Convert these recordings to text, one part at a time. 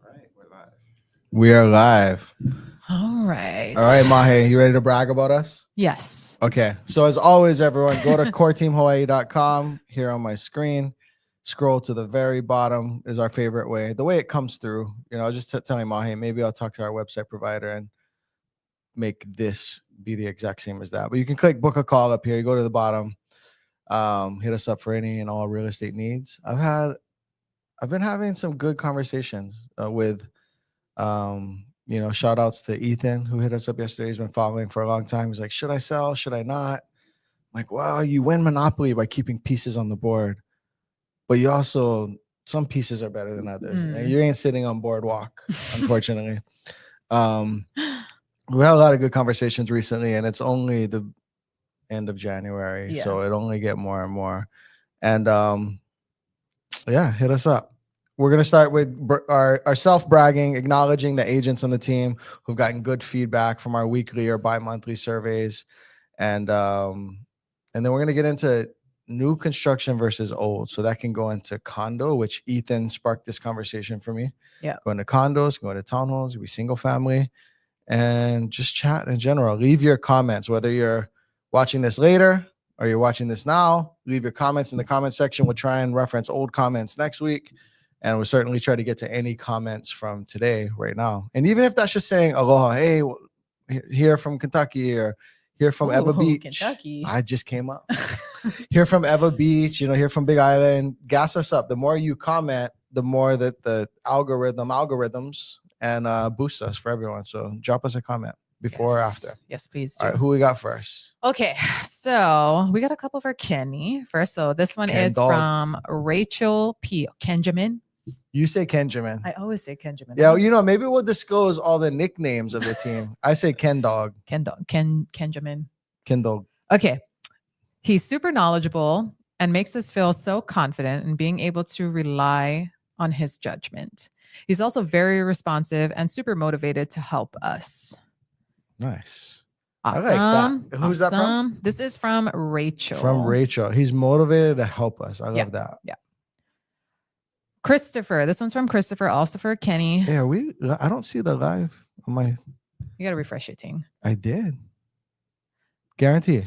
right, we're live. We are live. All right. All right, Mahe, you ready to brag about us? Yes. Okay. So as always, everyone, go to coreteamhawaii.com here on my screen. Scroll to the very bottom is our favorite way. The way it comes through, I was just telling Mahe, maybe I'll talk to our website provider and make this be the exact same as that. But you can click book a call up here. You go to the bottom. Hit us up for any and all real estate needs. I've been having some good conversations with shout outs to Ethan who hit us up yesterday. He's been following for a long time. He's like, should I sell? Should I not? I'm like, well, you win Monopoly by keeping pieces on the board, but you also, some pieces are better than others. And you ain't sitting on boardwalk, unfortunately. We had a lot of good conversations recently, and it's only the end of January, so it only get more and more. And hit us up. We're going to start with our self-bragging, acknowledging the agents on the team who've gotten good feedback from our weekly or bi-monthly surveys. And then we're going to get into new construction versus old. So that can go into condo, which Ethan sparked this conversation for me. Yeah. Go into condos, go into townhomes, be single family, and just chat in general. Leave your comments, whether you're watching this later or you're watching this now. Leave your comments in the comment section. We'll try and reference old comments next week. And we'll certainly try to get to any comments from today, right now. And even if that's just saying aloha, hey, here from Kentucky or here from Eva Beach. Kentucky. I just came up. Here from Eva Beach, here from Big Island. Gas us up. The more you comment, the more that the algorithms and boost us for everyone. So drop us a comment before or after. Yes, please do. All right, who we got first? Okay, so we got a couple for Kenny first. So this one is from Rachel P. Kenjamin. You say Kenjamin. I always say Kenjamin. Yeah, maybe we'll disclose all the nicknames of the team. I say Ken Dog. Kenjamin. Ken Dog. Okay. He's super knowledgeable and makes us feel so confident in being able to rely on his judgment. He's also very responsive and super motivated to help us. Nice. Awesome. I like that. Who's that from? This is from Rachel. From Rachel. He's motivated to help us. I love that. Yeah. Christopher. This one's from Christopher, also for Kenny. Yeah, I don't see the live on my. You gotta refresh your thing. I did. Guarantee.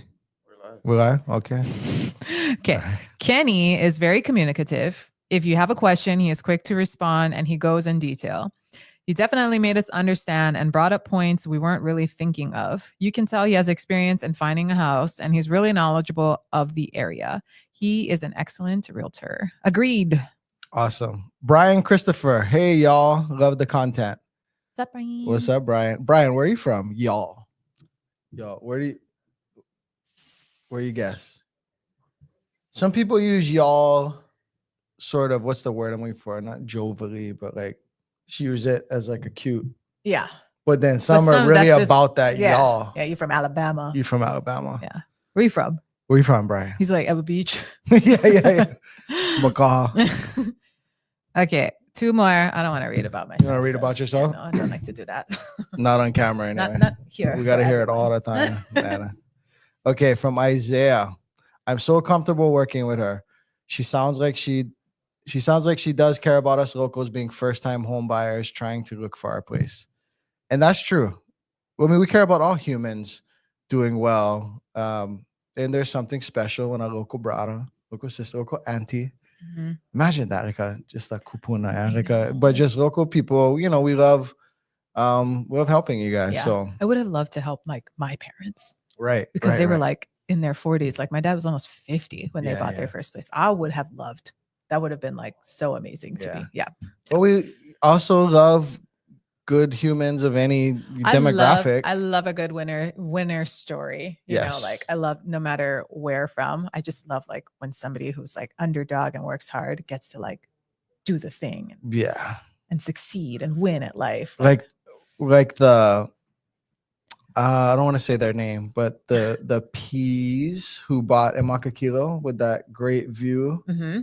We're live. Okay. Okay. Right. Kenny is very communicative. If you have a question, he is quick to respond and he goes in detail. He definitely made us understand and brought up points we weren't really thinking of. You can tell he has experience in finding a house and he's really knowledgeable of the area. He is an excellent realtor. Agreed. Awesome. Brian Christopher. Hey, y'all. Love the content. What's up, Brian? What's up, Brian? Brian, where are you from? Y'all. Where you guess? Some people use y'all sort of, what's the word I'm looking for? Not jovially, but like she use it as like a cute. Yeah. But then some are really about that y'all. Yeah, you're from Alabama. You're from Alabama. Yeah. Where you from? Where you from, Brian? He's like, Eva Beach. yeah. Macaw. Okay, two more. I don't want to read about myself. You want to read about yourself? No, I don't like to do that. Not on camera anyway. Not here. We got to hear it all the time. Okay, from Isaiah. I'm so comfortable working with her. She sounds like she does care about us locals being first-time home buyers trying to look for our place. And that's true. I mean, we care about all humans doing well. And there's something special when a local brother, local sister, local auntie. Mm-hmm. Imagine that, just a kupuna, but just local people. We love helping you guys. Yeah. So I would have loved to help my parents, right? Because they were like in their 40s. Like my dad was almost 50 when they bought their first place. I would have loved. That would have been like so amazing to me. Yeah. Well, we also love good humans of any demographic. I love a good winner story. You know, like I love no matter where from. I just love like when somebody who's like underdog and works hard gets to like do the thing. And succeed and win at life. Like the I don't want to say their name, but the Peas who bought Emakakilo with that great view. Mm-hmm.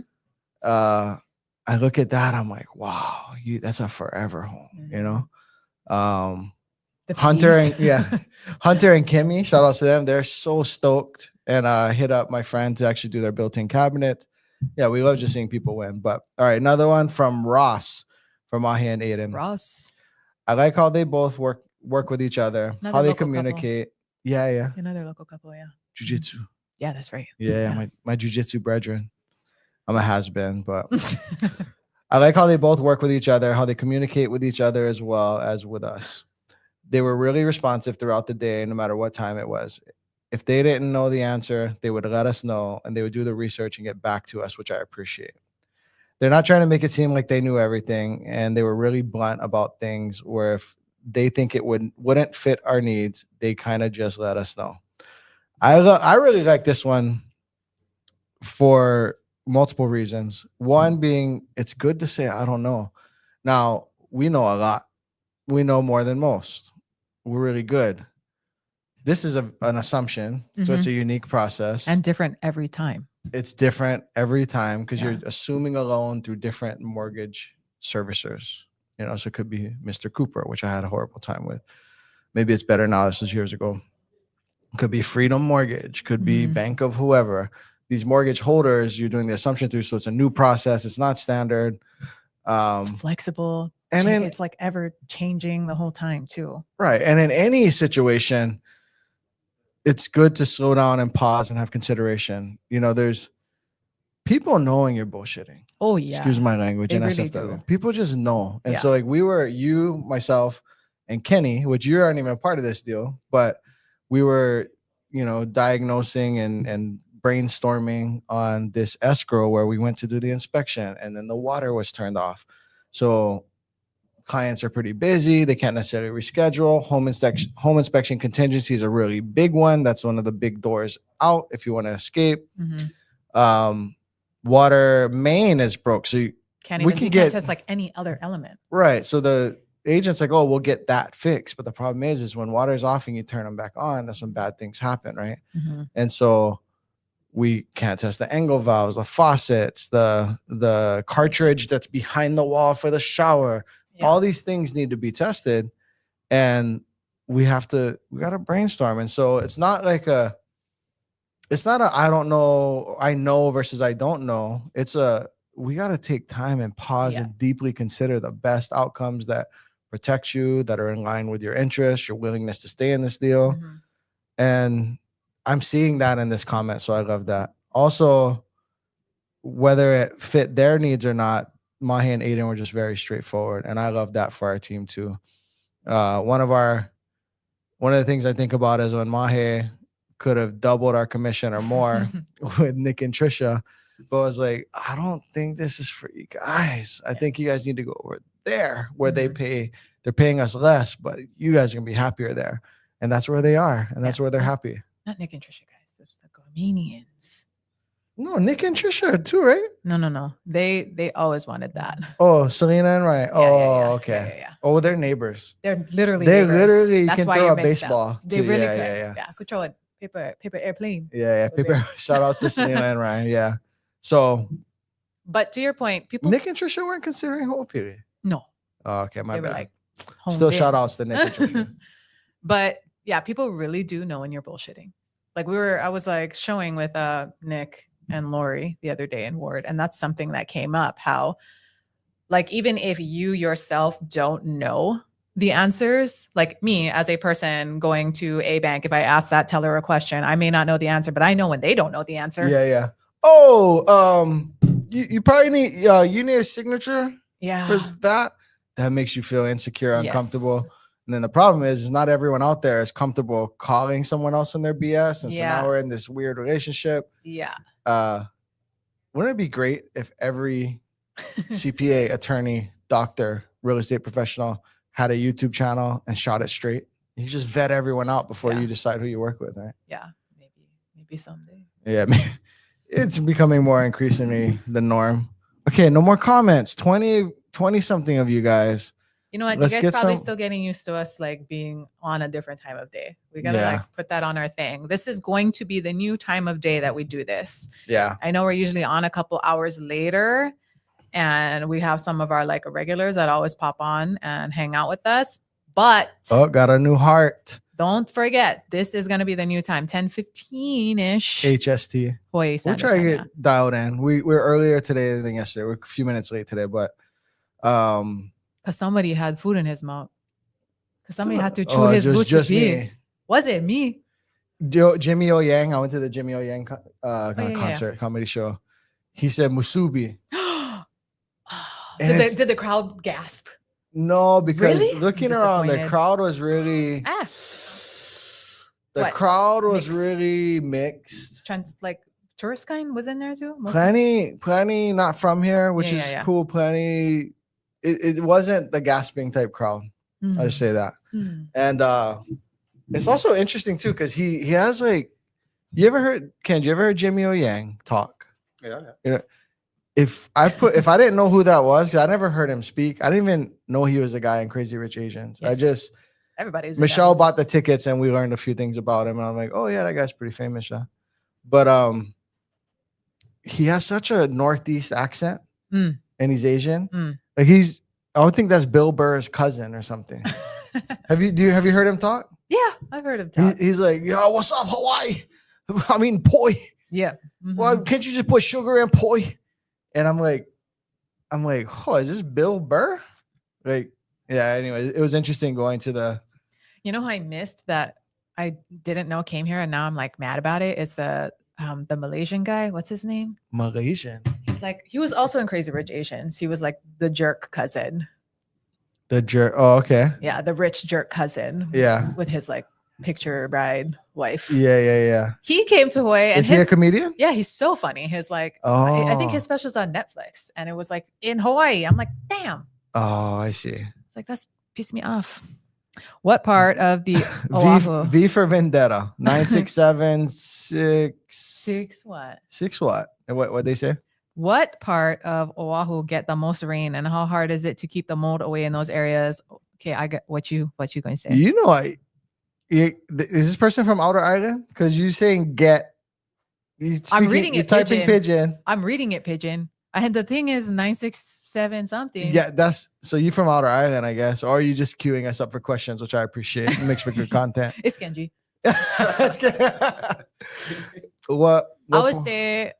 I look at that, I'm like, wow, that's a forever home, Hunter and Kimmy, shout out to them. They're so stoked, and hit up my friend to actually do their built-in cabinet. Yeah, we love just seeing people win. But all right, another one from Ross for Mahi and Aiden. Ross. I like how they both work with each other, Another how they local couple. communicate. Yeah. Another local couple, yeah. Jiu-jitsu. Yeah, that's right. Yeah. My jiu-jitsu brethren. I'm a has-been, but I like how they both work with each other, how they communicate with each other as well as with us. They were really responsive throughout the day, no matter what time it was. If they didn't know the answer, they would let us know and they would do the research and get back to us, which I appreciate. They're not trying to make it seem like they knew everything, and they were really blunt about things where if they think it wouldn't fit our needs, they kind of just let us know. I really like this one for multiple reasons. One being it's good to say I don't know. Now, we know a lot. We know more than most. We're really good. This is an assumption, so it's a unique process. And different every time. It's different every time because Yeah. you're assuming a loan through different mortgage servicers. You know, so it could be Mr. Cooper, which I had a horrible time with. Maybe it's better now. This was years ago. Could be Freedom Mortgage. Could be Bank of whoever. These mortgage holders, you're doing the assumption through, so it's a new process. It's not standard. It's flexible. And then it's like ever changing the whole time too. Right. And in any situation, it's good to slow down and pause and have consideration. You know, there's people knowing you're bullshitting. Oh yeah. Excuse my language. They And really SFW. do. People just know. And Yeah. so like we were, you, myself, and Kenny, which you aren't even a part of this deal, but we were, you know, diagnosing and brainstorming on this escrow where we went to do the inspection and then the water was turned off. So clients are pretty busy. They can't necessarily reschedule. Home inspection contingency is a really big one. That's one of the big doors out if you want to escape. Water main is broke. So you can't test like any other element. Right. So the agent's like, oh, we'll get that fixed. But the problem is when water's off and you turn them back on, that's when bad things happen. Right. And so we can't test the angle valves, the faucets, the cartridge that's behind the wall for the shower. Yeah. All these things need to be tested, and we got to brainstorm. And so it's not I don't know, I know versus I don't know. We got to take time and pause and deeply consider the best outcomes that protect you, that are in line with your interests, your willingness to stay in this deal. And I'm seeing that in this comment. So I love that. Also, whether it fit their needs or not, Mahi and Aiden were just very straightforward. And I love that for our team too. One of the things I think about is when Mahi could have doubled our commission or more with Nick and Trisha, but I was like, I don't think this is for you guys. I think you guys need to go over there where they're paying us less, but you guys are gonna be happier there. And that's where they are, and that's where they're happy. Not Nick and Trisha, guys. There's the Armenians. No, Nick and Trisha too, right? No. They always wanted that. Oh, Selena and Ryan. Yeah. Okay. Yeah. Oh, they're neighbors. They're literally you That's can why throw you a mixed baseball. Up. They really could. Yeah. Control it. Paper airplane. Yeah. Paper. Shout out to Selena and Ryan. Yeah. So, but to your point, people Nick and Trisha weren't considering Ho'opili. No. Oh, okay, my they bad. Were like still shout outs to Nick and Trisha. But yeah, people really do know when you're bullshitting. Like I was like showing with Nick and Lori the other day in Ward, and that's something that came up, how like even if you yourself don't know the answers, like me as a person going to a bank, if I ask that teller a question, I may not know the answer, but I know when they don't know the answer. Yeah. Oh, you probably need you need a signature for that. That makes you feel insecure, uncomfortable. Yes. And then the problem is not everyone out there is comfortable calling someone else on their BS. And so now we're in this weird relationship. Yeah. Wouldn't it be great if every CPA, attorney, doctor, real estate professional had a YouTube channel and shot it straight? You just vet everyone out before you decide who you work with, right? Yeah, maybe someday. Yeah, it's becoming more increasingly the norm. Okay, no more comments. 20 something of you guys. You know what? You guys probably still getting used to us like being on a different time of day. We gotta like put that on our thing. This is going to be the new time of day that we do this. Yeah. I know we're usually on a couple hours later, and we have some of our like regulars that always pop on and hang out with us. But got a new heart. Don't forget, this is gonna be the new time, 10:15-ish. HST. We'll try to get dialed in. We're earlier today than yesterday. We're a few minutes late today, but Because somebody had food in his mouth. Because somebody had to chew Oh, his just busubi. me. Was it me? Jimmy O Yang. I went to the Jimmy O Yang concert comedy show. He said musubi. Did the crowd gasp? No, because Really? looking around, the Disappointed. crowd was really. The What? crowd was Mixed? really mixed. Like tourist kind was in there too. Mostly? Plenty not from here, which Yeah, is yeah. cool. Plenty. It wasn't the gasping type crowd. I'll just say that. And it's also interesting too because he has like, you ever heard Jimmy O Yang talk? Yeah. You know, if I didn't know who that was, because I never heard him speak, I didn't even know he was the guy in Crazy Rich Asians. Yes. Everybody's Michelle bought the tickets and we learned a few things about him, and I'm like, oh yeah, that guy's pretty famous. Yeah. But he has such a Northeast accent, and he's Asian. Like I would think that's Bill Burr's cousin or something. Have you heard him talk? Yeah, I've heard him talk. He's like, yo, what's up, Hawaii? I mean, poi. Yeah. Well, can't you just put sugar in poi? And I'm like, oh, is this Bill Burr? Like, yeah. Anyway, it was interesting going to the. You know, who I missed that I didn't know came here, and now I'm like mad about it. Is the Malaysian guy? What's his name? Malaysian. He was also in Crazy Rich Asians. He was like the jerk cousin. The jerk. Oh, okay. Yeah, the rich jerk cousin. Yeah. With his like picture bride wife. Yeah. He came to Hawaii, and is he a comedian? Yeah, he's so funny. His like, I think his special's on Netflix, and it was like in Hawaii. I'm like, damn. Oh, I see. It's like that's pissed me off. What part of the Oahu? V for Vendetta. 967 what? 6 what? And what they say? What part of Oahu get the most rain, and how hard is it to keep the mold away in those areas? Okay, I get what you going to say. You know, is this person from Outer Island? Because you saying get. I'm reading it. Typing pigeon. I'm reading it pigeon. And the thing is 967 something. Yeah, so you from Outer Island, I guess, or are you just queuing us up for questions, which I appreciate. It makes for good content. It's Genji. what I would say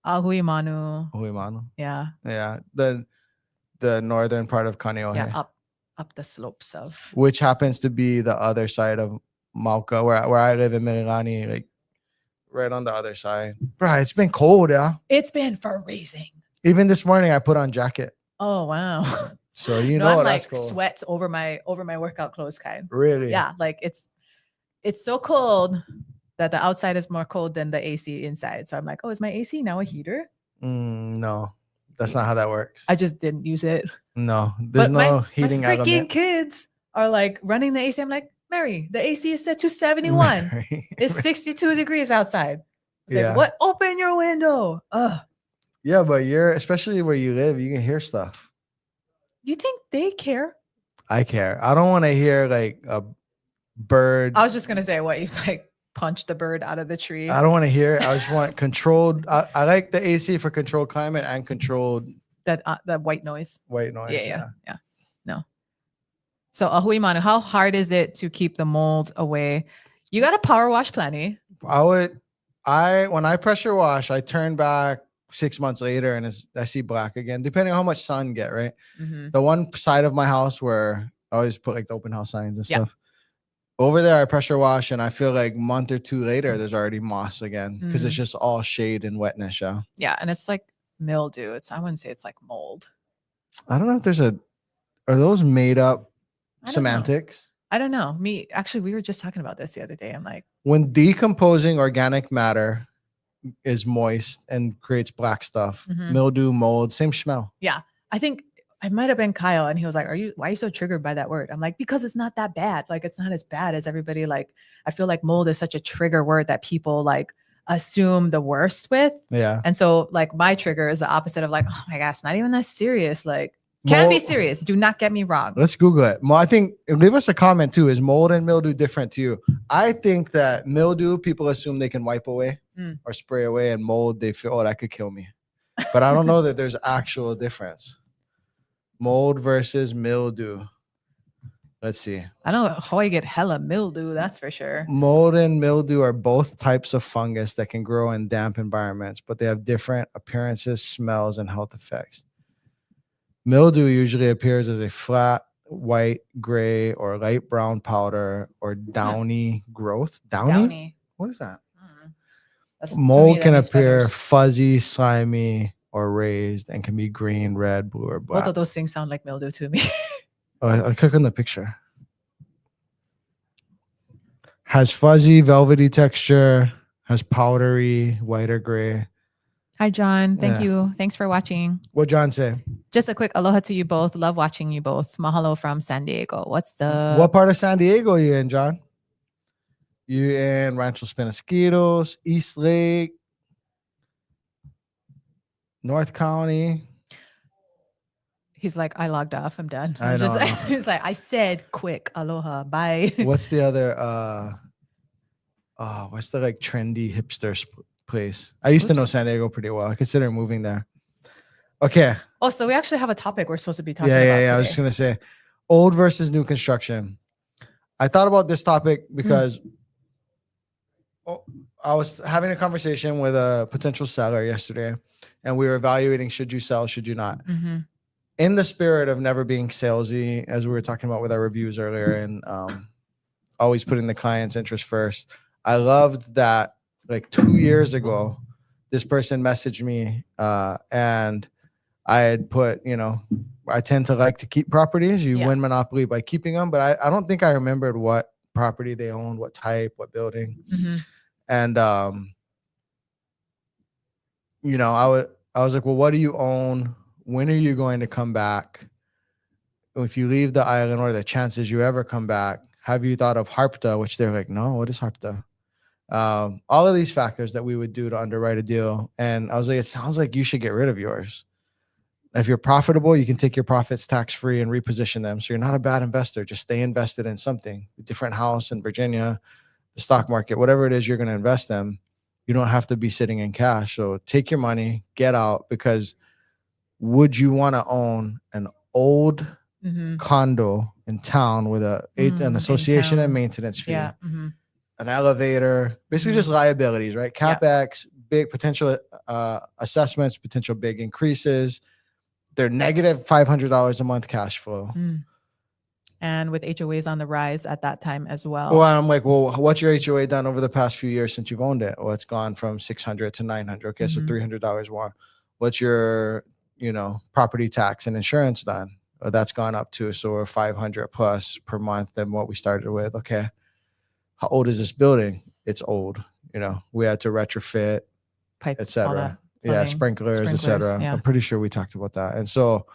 Ahuimanu. Ahuimanu. Yeah. Yeah. The northern part of Kaneohe. Yeah, up the slopes of. Which happens to be the other side of Mauka, where I live in Mililani, like right on the other side. Bro, it's been cold, yeah. It's been freezing. Even this morning, I put on jacket. Oh wow! So I'm that's like cold. Sweats over my workout clothes kind. Really? Yeah, like it's so cold that the outside is more cold than the AC inside. So I'm like, oh, is my AC now a heater? No, that's not how that works. I just didn't use it. No, there's no heating element. My freaking kids are like running the AC. I'm like, Mary, the AC is set to 71. Mary. It's 62 degrees outside. It's like, what? Open your window. Ugh. Yeah, but especially where you live, you can hear stuff. You think they care? I care. I don't want to hear like a bird. I was just gonna say, what, you like punch the bird out of the tree? I don't want to hear it. I just want controlled. I like the AC for controlled climate and controlled that white noise. White noise. Yeah. No. So Ahuimanu, how hard is it to keep the mold away? You got to power wash plenty. When I pressure wash, I turn back 6 months later and I see black again, depending on how much sun get, right? Mm-hmm. The one side of my house where I always put like the open house signs and stuff. Over there, I pressure wash and I feel like a month or two later, there's already moss again because it's just all shade and wetness. Yeah. And it's like mildew. I wouldn't say it's like mold. I don't know if are those made up semantics? I don't know. We were just talking about this the other day. I'm like, when decomposing organic matter is moist and creates black stuff, mildew, mold, same smell. Yeah. I think I might have been Kyle and he was like, why are you so triggered by that word? I'm like, because it's not that bad. Like, it's not as bad as everybody. Like, I feel like mold is such a trigger word that people like assume the worst with. Yeah. And so like my trigger is the opposite of like, oh my gosh, not even that serious. Like, can be serious. Do not get me wrong. Let's Google it. Well, I think leave us a comment too. Is mold and mildew different to you? I think that mildew, people assume they can wipe away or spray away, and mold, they feel, oh, that could kill me. But I don't know that there's actual difference. Mold versus mildew. Let's see. I know Hawaii get hella mildew, that's for sure. Mold and mildew are both types of fungus that can grow in damp environments, but they have different appearances, smells, and health effects. Mildew usually appears as a flat white, gray, or light brown powder or downy growth. Downy? What is that? That's, to me, Mold that can means appear feathers. fuzzy, slimy, or raised and can be green, red, blue, or black. Both of those things sound like mildew to me. Oh, I click on the picture. Has fuzzy, velvety texture, has powdery, white or gray. Hi, John. Thank Yeah. you. Thanks for watching. What John say? Just a quick aloha to you both. Love watching you both. Mahalo from San Diego. What's up? What part of San Diego are you in, John? You in Rancho Penasquitos, East Lake, North County? He's like, I logged off. I'm done. I know. He's like, I said quick aloha. Bye. What's the other what's the like trendy hipster place? I used to know Oops. San Diego pretty well. I consider moving there. Okay. Oh, so we actually have a topic we're supposed to be talking Yeah. about. I was just gonna say old versus new construction. I thought about this topic because I was having a conversation with a potential seller yesterday, and we were evaluating should you sell, should you not. Mm-hmm. In the spirit of never being salesy, as we were talking about with our reviews earlier, and always putting the client's interest first. I loved that like 2 years ago, this person messaged me and I had put, I tend to like to keep properties. You win monopoly by keeping them, but I don't think I remembered what property they owned, what type, what building. Mm-hmm. And, I was like, well, what do you own? When are you going to come back? If you leave the island, what are the chances you ever come back? Have you thought of HARPTA? Which they're like, no, what is HARPTA? All of these factors that we would do to underwrite a deal. And I was like, it sounds like you should get rid of yours. If you're profitable, you can take your profits tax-free and reposition them. So you're not a bad investor. Just stay invested in something, a different house in Virginia, the stock market, whatever it is you're going to invest in. You don't have to be sitting in cash. So take your money, get out, because would you want to own an old condo in town with an association and maintenance fee, an elevator, basically just liabilities, right? CapEx, big potential assessments, potential big increases. They're negative $500 a month cash flow. And with HOAs on the rise at that time as well. Well, I'm like, well, what's your HOA done over the past few years since you've owned it? Well, it's gone from $600 to $900. Okay, so $300 more. What's your, property tax and insurance done? Well, that's gone up too. So we're $500 plus per month than what we started with. Okay, how old is this building? It's old. We had to retrofit, pipe, etc. Yeah, sprinklers, etc. Yeah. I'm pretty sure we talked about that. And so,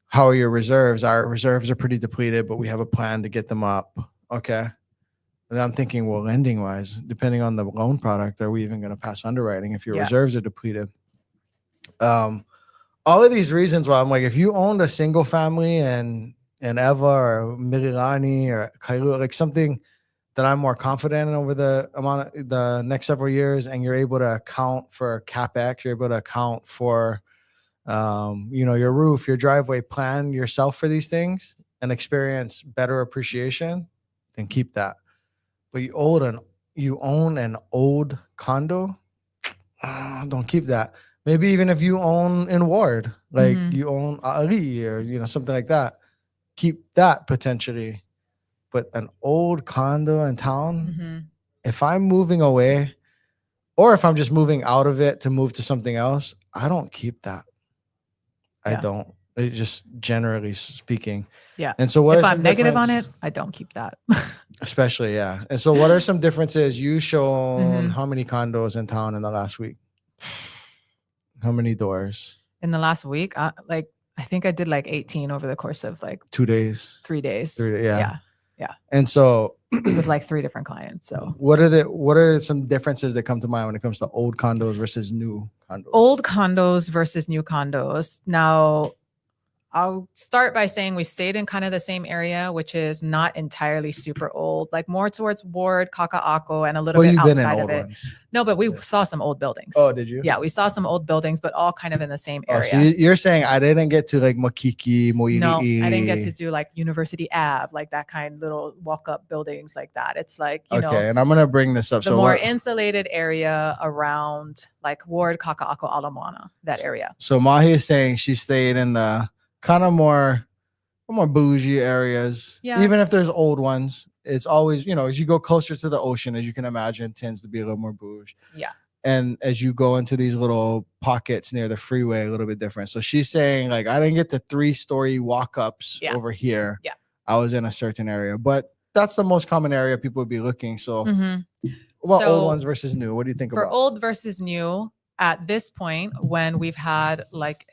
how are your reserves? Our reserves are pretty depleted, but we have a plan to get them up. Okay. And I'm thinking, well, lending wise, depending on the loan product, are we even going to pass underwriting if your reserves are depleted? All of these reasons why I'm like, if you owned a single family in Eva or Mililani or Kailua, like something that I'm more confident in over the next several years, and you're able to account for CapEx, you're able to account for your roof, your driveway, plan yourself for these things and experience better appreciation, then keep that. But you own an old condo, don't keep that. Maybe even if you own in Ward, like you own Ali or something like that, keep that potentially. But an old condo in town, if I'm moving away or if I'm just moving out of it to move to something else, I don't keep that. I don't. It just generally speaking. Yeah. And so if I'm negative on it, I don't keep that. Especially, yeah. And so what are some differences? You shown how many condos in town in the last week? How many doors? In the last week? I think I did like 18 over the course of like 2 days. 3 days. Yeah. And so with like 3 different clients. So what are some differences that come to mind when it comes to old condos versus new condos? Old condos versus new condos. Now, I'll start by saying we stayed in kind of the same area, which is not entirely super old, like more towards Ward, Kaka'ako, and a little Well, bit you've been in outside old of it. ones. No, but we Yeah. saw some old buildings. Oh, did you? Yeah, we saw some old buildings, but all kind of in the same Oh, area. so you're saying I didn't get to like Makiki, Moili'i. No, I didn't get to do like University Ave, like that kind little walk-up buildings like that. It's like, you know, and I'm gonna bring this up. the So more what? insulated area around like Ward, Kaka'ako, Ala Moana, that area. So Mahi is saying she stayed in the kind of more bougie areas. Yeah. Even if there's old ones, it's always, as you go closer to the ocean, as you can imagine, it tends to be a little more bougie. Yeah. And as you go into these little pockets near the freeway, a little bit different. So she's saying, like, I didn't get the 3-story walk-ups over here. Yeah. I was in a certain area, but that's the most common area people would be looking. So So old ones versus new? What do you think for about? old versus new at this point, when we've had like,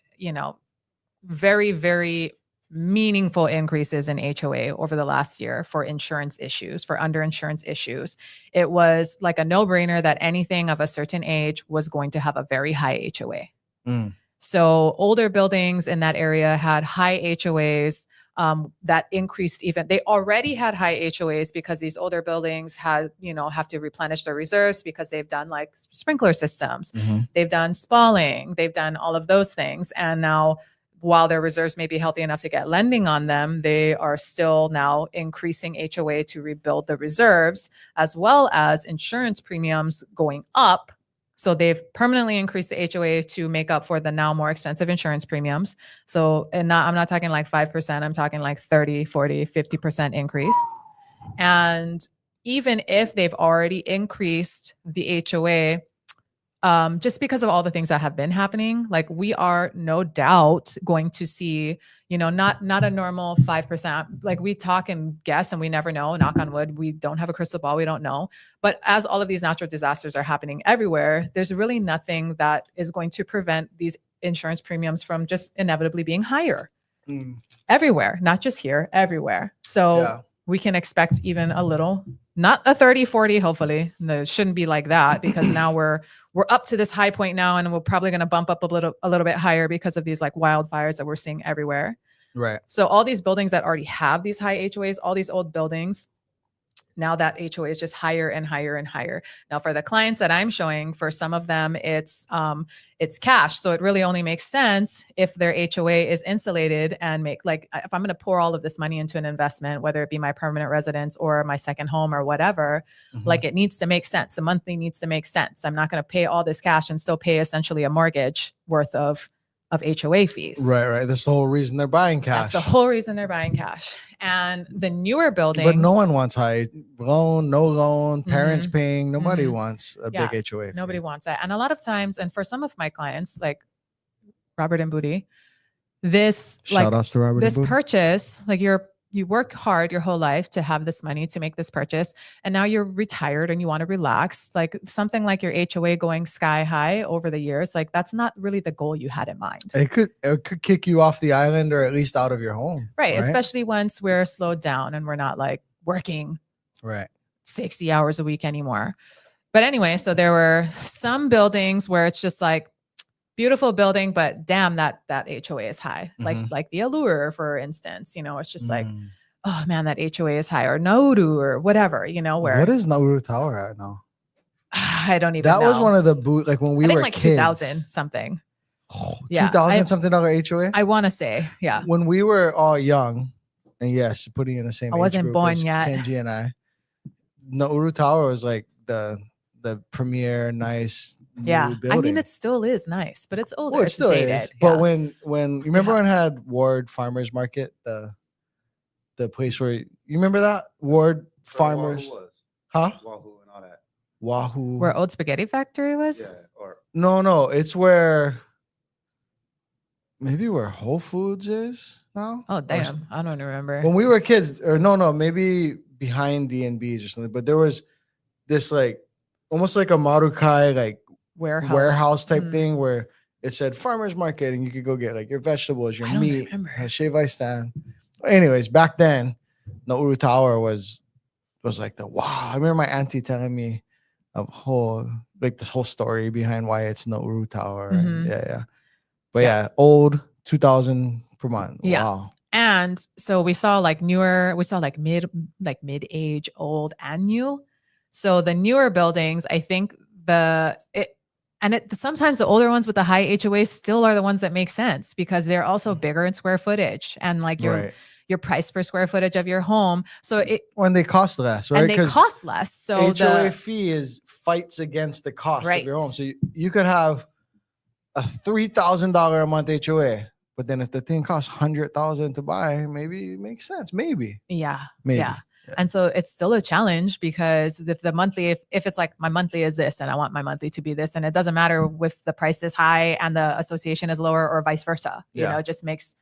very, very meaningful increases in HOA over the last year for insurance issues, for underinsurance issues, it was like a no-brainer that anything of a certain age was going to have a very high HOA. So older buildings in that area had high HOAs that increased even. They already had high HOAs because these older buildings had, have to replenish their reserves because they've done like sprinkler systems. They've done spalling. They've done all of those things. And now, while their reserves may be healthy enough to get lending on them, they are still now increasing HOA to rebuild the reserves, as well as insurance premiums going up. So they've permanently increased the HOA to make up for the now more expensive insurance premiums. So, I'm not talking like 5%, I'm talking like 30, 40, 50% increase. And even if they've already increased the HOA, just because of all the things that have been happening, like we are no doubt going to see, not a normal 5%. Like we talk and guess and we never know, knock on wood, we don't have a crystal ball, we don't know. But as all of these natural disasters are happening everywhere, there's really nothing that is going to prevent these insurance premiums from just inevitably being higher everywhere, not just here, everywhere. So we can expect even a little, not a 30, 40, hopefully. No, it shouldn't be like that because now we're up to this high point now, and we're probably going to bump up a little bit higher because of these like wildfires that we're seeing everywhere. Right. So all these buildings that already have these high HOAs, all these old buildings, now that HOA is just higher and higher and higher. Now for the clients that I'm showing, for some of them, it's cash. So it really only makes sense if their HOA is insulated and if I'm going to pour all of this money into an investment, whether it be my permanent residence or my second home or whatever, like it needs to make sense. The monthly needs to make sense. I'm not going to pay all this cash and still pay essentially a mortgage worth of HOA fees. Right. That's the whole reason they're buying cash. That's the whole reason they're buying cash. And the newer buildings. But no one wants high loan, no loan, parents paying. Nobody wants a big HOA fee. Nobody wants that. And a lot of times, and for some of my clients, like Robert and Booty, shout outs to Robert this and Booty. purchase, like you work hard your whole life to have this money to make this purchase, and now you're retired and you want to relax. Like something like your HOA going sky high over the years, like that's not really the goal you had in mind. It could kick you off the island or at least out of your home. Right. Especially once we're slowed down and we're not like working 60 hours a week anymore. But anyway, so there were some buildings where it's just like beautiful building, but damn, that HOA is high. Like the Allure, for instance, it's just like, oh man, that HOA is high, or Nauru or whatever, where. What is Nauru Tower at now? I don't even know. That was one of the like when we were like kids. 2000 something. Yeah. 2000 something HOA? I want to say, yeah. When we were all young, and yes, putting in the same I wasn't born yet. Kenji and I. Nauru Tower was like the premier nice building. I mean, it still is nice, but it's older. Well, it it's still dated. is. But when you remember when it had Ward Farmers Market, the place where you remember that Ward Farmers, Wahoo and all that. Wahoo, where Old Spaghetti Factory was. Yeah, or no, it's where maybe where Whole Foods is now. Oh damn, I don't remember. When we were kids, or no, maybe behind D&B's or something. But there was this like almost like a Marukai like warehouse type thing where it said farmers market and you could go get like your vegetables, your meat, a shave ice stand. Anyways, back then, Nauru Tower was like the wow. I remember my auntie telling me the whole story behind why it's Nauru Tower. Yeah. But yeah, old 2000 per month. Yeah. Wow. And so we saw like mid-age, old, and new. So the newer buildings, I think sometimes the older ones with the high HOAs still are the ones that make sense because they're also bigger in square footage and like your price per square footage of your home. So when they cost less, right? And they cost less. So HOA fee fights against the cost of your home. So you could have a $3,000 a month HOA, but then if the thing costs $100,000 to buy, maybe it makes sense. Maybe. Yeah. Maybe. Yeah. And so it's still a challenge because if the monthly, if it's like my monthly is this and I want my monthly to be this, and it doesn't matter if the price is high and the association is lower or vice versa, you know, it just makes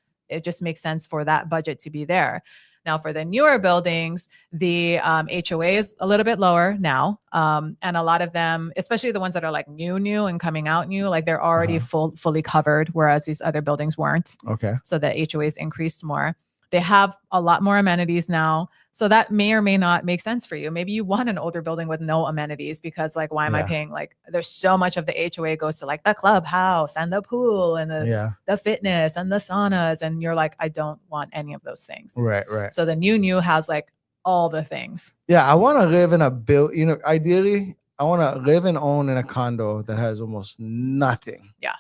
sense for that budget to be there. Now for the newer buildings, the HOA is a little bit lower now. And a lot of them, especially the ones that are like new and coming out new, like they're already fully covered, whereas these other buildings weren't. Okay. So the HOAs increased more. They have a lot more amenities now. So that may or may not make sense for you. Maybe you want an older building with no amenities because like, why am I paying? Like there's so much of the HOA goes to like the clubhouse and the pool and the fitness and the saunas. And you're like, I don't want any of those things. Right. So the new has like all the things. Yeah. I want to live in ideally I want to live and own in a condo that has almost nothing. Yeah.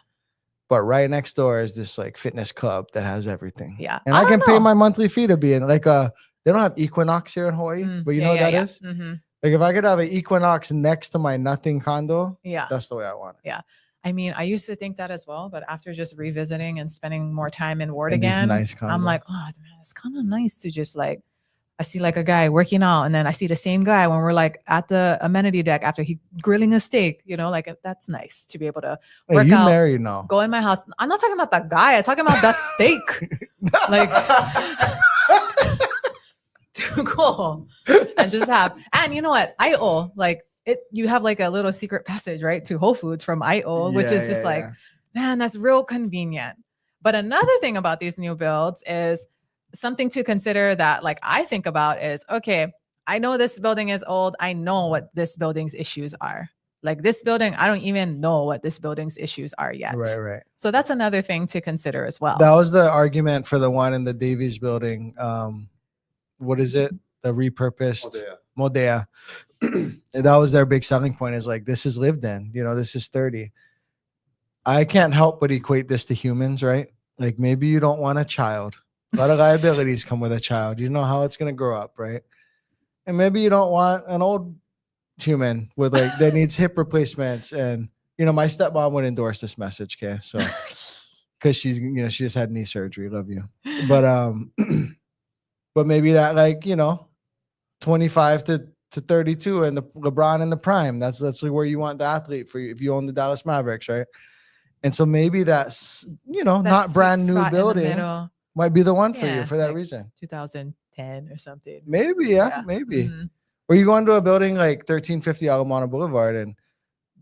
But right next door is this like fitness club that has everything. Yeah. And I can pay my monthly fee to be in like they don't have Equinox here in Hawaii, but you know what that is? Mm-hmm. Like if I could have an Equinox next to my nothing condo, that's the way I want it. Yeah. I mean, I used to think that as well, but after just revisiting and spending more time in Ward again, nice I'm like, oh man, it's kind of nice to just like, I see like a guy working out and then I see the same guy when we're like at the amenity deck after he grilling a steak, you know, like that's nice to be able to work out. Married now. Go in my house. I'm not talking about that guy. I'm talking about that steak. Like too cool. And just and you know what? IO, like you have like a little secret passage, right? To Whole Foods from IO, which is just like, man, that's real convenient. But another thing about these new builds is something to consider that like I think about is, okay, I know this building is old. I know what this building's issues are. Like this building, I don't even know what this building's issues are yet. Right. So that's another thing to consider as well. That was the argument for the one in the Davies building. What is it? The repurposed Modea. That was their big selling point is like, this is lived in, you know, this is 30. I can't help but equate this to humans, right? Like maybe you don't want a child. A lot of liabilities come with a child. You know how it's going to grow up, right? And maybe you don't want an old human with like that needs hip replacements. And, you know, my stepmom would endorse this message, okay? So, because she's, you know, she just had knee surgery. Love you. But maybe that like, you know, 25 to 32 and the LeBron in the prime. That's where you want the athlete for you if you own the Dallas Mavericks, right? And so maybe that's, you know, not brand new building might be the one for you for that like reason. 2010 or something. Maybe, maybe. Mm-hmm. Or you go into a building like 1350 Alamana Boulevard and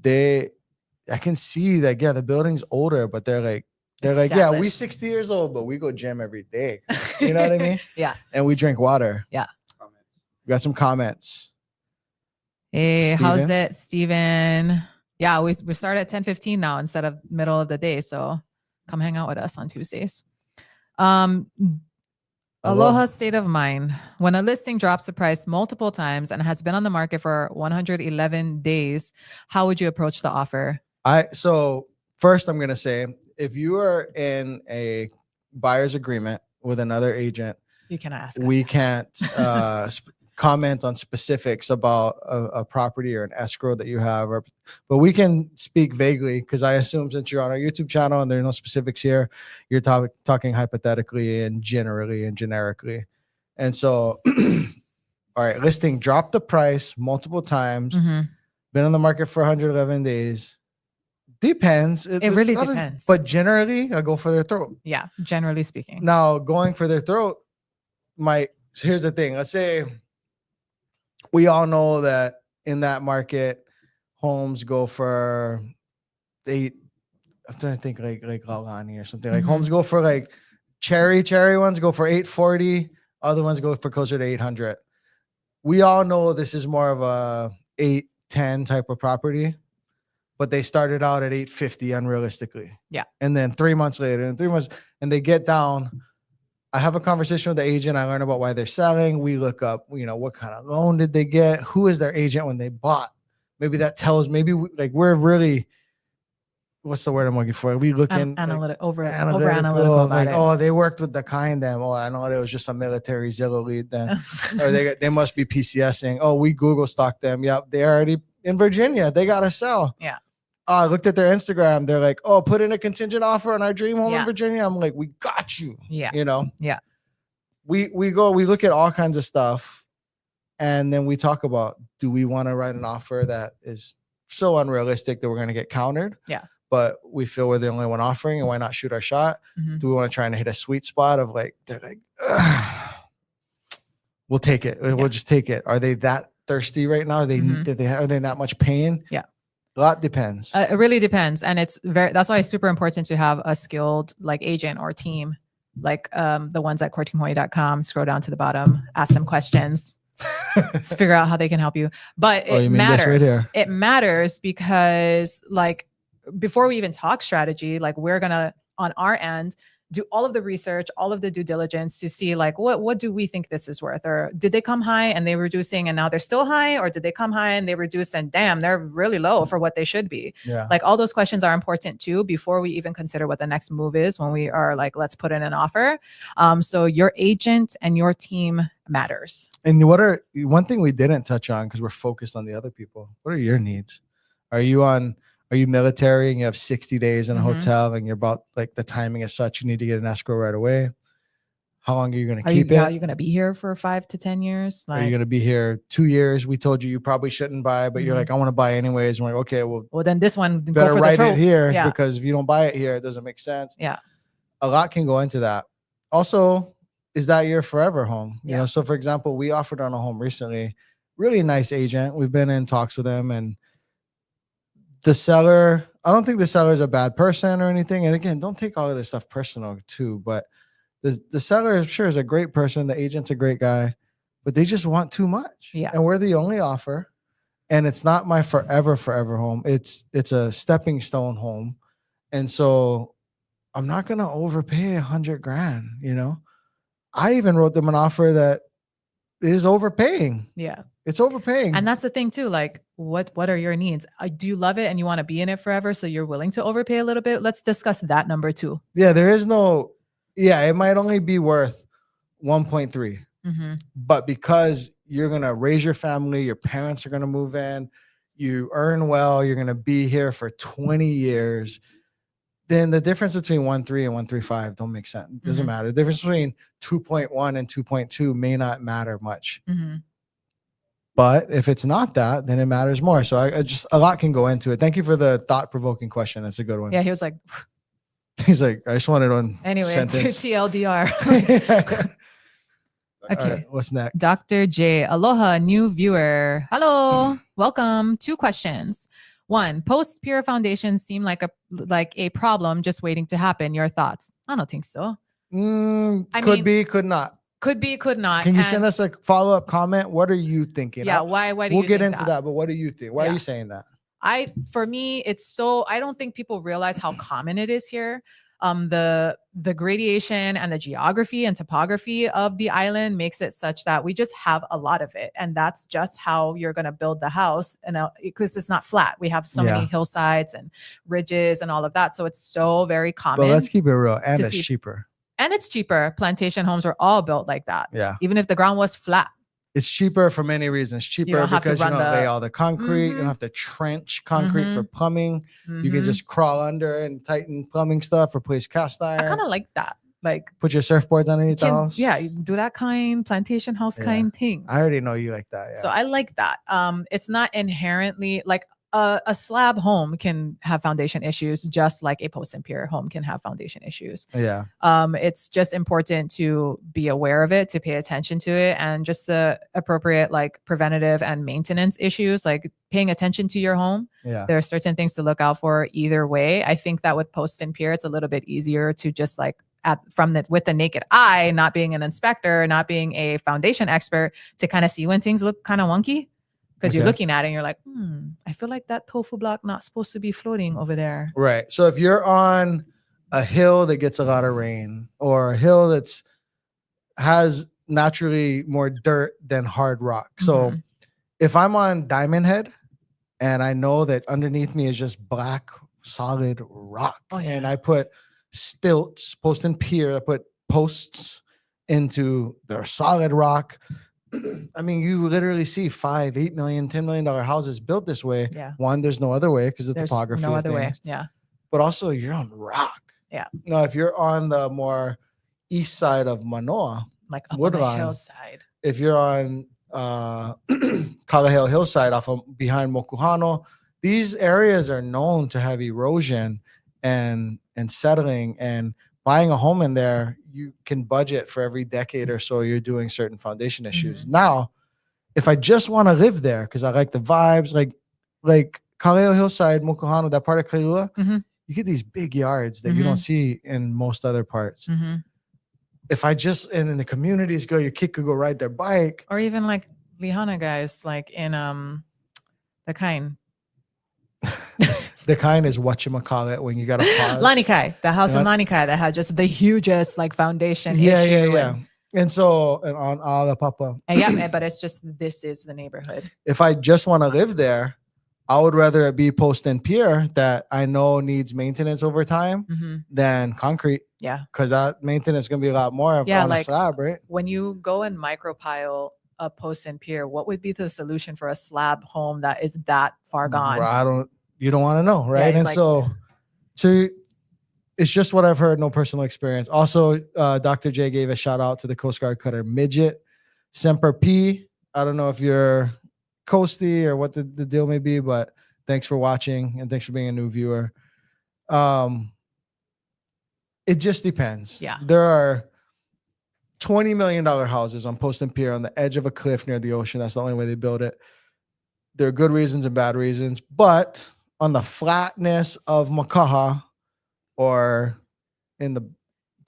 I can see that, yeah, the building's older, but they're like, yeah, we 60 years old, but we go gym every day. You know what I mean? Yeah. And we drink water. Yeah. We got some comments. Hey, Steven? How's it, Steven? Yeah, we start at 10:15 now instead of middle of the day. So come hang out with us on Tuesdays. Aloha state of mind. When a listing drops the price multiple times and has been on the market for 111 days, how would you approach the offer? So first I'm going to say, if you are in a buyer's agreement with another agent, you can ask us. We can't comment on specifics about a property or an escrow that you have, but we can speak vaguely because I assume since you're on our YouTube channel and there are no specifics here, you're talking hypothetically and generally and generically. And so, all right, listing dropped the price multiple times, been on the market for 111 days. Depends. It really depends. But generally, I go for their throat. Yeah, generally speaking. Now, going for their throat so here's the thing. Let's say we all know that in that market, homes go for I'm trying to think like Lalani or something. Like homes go for like cherry ones go for $840. Other ones go for closer to $800. We all know this is more of a 8-10 type of property. but they started out at 850 unrealistically. Yeah. And then 3 months later, and they get down. I have a conversation with the agent. I learn about why they're selling. We look up, what kind of loan did they get? Who is their agent when they bought? Maybe that tells, we're really, what's the word I'm looking for? We look in over analytical about it. Oh, they worked with the kind then. Oh, I know it was just a military Zillow lead then. Or they must be PCSing. Oh, we Google stalked them. Yep, they're already in Virginia. They got to sell. Yeah. I looked at their Instagram. They're like, oh, put in a contingent offer on our dream home in Virginia. I'm like, we got you. Yeah. Yeah. We look at all kinds of stuff. And then we talk about, do we want to write an offer that is so unrealistic that we're going to get countered? Yeah. But we feel we're the only one offering, and why not shoot our shot? Mm-hmm. Do we want to try and hit a sweet spot of they're like, ugh, we'll take it. We'll just take it. Are they that thirsty right now? Are they are they in that much pain? Yeah. A lot depends. It really depends. And that's why it's super important to have a skilled agent or team, the ones at courtinghawaii.com. Scroll down to the bottom, ask them questions, to figure out how they can help you. But it matters. Right, it matters because before we even talk strategy, we're going to, on our end, do all of the research, all of the due diligence to see what do we think this is worth? Or did they come high and they were reducing and now they're still high? Or did they come high and they reduce and damn, they're really low for what they should be? Yeah. All those questions are important too, before we even consider what the next move is when we are let's put in an offer. So your agent and your team matters. And one thing we didn't touch on, because we're focused on the other people, what are your needs? Are you military and you have 60 days in a hotel and you're about the timing is such, you need to get an escrow right away? How long are you going to keep it? Are you going to be here for 5 to 10 years? Are you going to be here 2 years? We told you probably shouldn't buy, but you're like, I want to buy anyways. And we're like, okay, well then this one, better write it here because if you don't buy it here, it doesn't make sense. Yeah. A lot can go into that. Also, is that your forever home? You know, so for example, we offered on a home recently, really nice agent. We've been in talks with him, and the seller, I don't think the seller is a bad person or anything. And again, don't take all of this stuff personal too, but the seller, I'm sure, is a great person. The agent's a great guy, but they just want too much. Yeah. And we're the only offer. And it's not my forever home. It's a stepping stone home. And so I'm not going to overpay $100,000. I even wrote them an offer that is overpaying. Yeah. It's overpaying. And that's the thing too. What are your needs? Do you love it and you want to be in it forever, so you're willing to overpay a little bit? Let's discuss that number too. Yeah, there is no, it might only be worth 1.3. But because you're going to raise your family, your parents are going to move in, you earn well, you're going to be here for 20 years, then the difference between 1.3 and 1.35 don't make sense. It doesn't matter. The difference between 2.1 and 2.2 may not matter much. But if it's not that, then it matters more. So I just, a lot can go into it. Thank you for the thought-provoking question. That's a good one. Yeah, he was like, he's like, I just wanted one anyway, sentence. TLDR. Okay. Right, what's next? Dr. J. Aloha, new viewer. Hello. Welcome. 2 questions. 1, post-peer foundations seem like a problem just waiting to happen. Your thoughts? I don't think so. Could be, could not. Could be, could not. Can you send us a follow-up comment? What are you thinking? Yeah, why do you think we'll get into that, but what do you think? Why are you saying that? For me, I don't think people realize how common it is here. The gradation and the geography and topography of the island makes it such that we just have a lot of it. And that's just how you're going to build the house. And because it's not flat, we have so many hillsides and ridges and all of that. So it's so very common. But let's keep it real. And it's cheaper. And it's cheaper. Plantation homes were all built like that. Yeah. Even if the ground was flat. It's cheaper for many reasons. Cheaper because you don't lay all the concrete. You don't have to trench concrete for plumbing. You can just crawl under and tighten plumbing stuff, replace cast iron. I kind of like that. Put your surfboards underneath the house. Yeah, you do that kind plantation house kind things. I already know you like that. Yeah. So I like that. It's not inherently a slab home can have foundation issues, just like a post and pier home can have foundation issues. Yeah. It's just important to be aware of it, to pay attention to it, and just the appropriate preventative and maintenance issues, paying attention to your home. Yeah. There are certain things to look out for either way. I think that with post and pier, it's a little bit easier to just with the naked eye, not being an inspector, not being a foundation expert, to kind of see when things look kind of wonky. Because you're Okay. looking at it and you're like, I feel like that tofu block not supposed to be floating over there. Right. So if you're on a hill that gets a lot of rain, or a hill that's has naturally more dirt than hard rock. So Mhm. if I'm on Diamond Head and I know that underneath me is just black solid rock, Oh, and yeah. I put stilts, post and pier, I put posts into the solid rock. I mean, you literally see $5, $8 million, $10 million houses built this way. Yeah. One, there's no other way because of There's topography no of other way. things. Yeah. But also you're on rock. Yeah. Now, if you're on the more east side of Manoa, Like up on Woodlawn, the hillside. if you're on Kalaheo Hillside off of behind Mokuhano, these areas are known to have erosion and settling, and buying a home in there, you can budget for every decade or so you're doing certain foundation issues. Mhm. Now, if I just want to live there because I like the vibes, like Kalaheo Hillside, Mokuhano, that part of Kailua, Mhm. you get these big yards that you don't see in most other parts. Mhm. If I just, and then the communities go, your kid could go ride their bike. Or even like Lihana guys, like in the kind. The kind is whatchamacallit when you got to pause. Lanikai, the house in Lanikai that had just the hugest like foundation Yeah, issue. yeah. And so, and on Alapapa, And yeah, but it's just, this is the neighborhood. if I just want to live there, I would rather it be post and pier that I know needs maintenance over time Mhm. than concrete. Yeah. Because that maintenance is going to be a lot more Yeah, on a like- slab, right? When you go and micropile a post and pier, what would be the solution for a slab home that is that far gone? Well, you don't want to know, right? And like- so it's just what I've heard, no personal experience. Also, Dr. J gave a shout out to the Coast Guard cutter Midget. Semper P. I don't know if you're coasty or what the deal may be, but thanks for watching and thanks for being a new viewer. It just depends. Yeah. There are $20 million houses on Post and Pier on the edge of a cliff near the ocean. That's the only way they build it. There are good reasons and bad reasons, but on the flatness of Makaha, or in the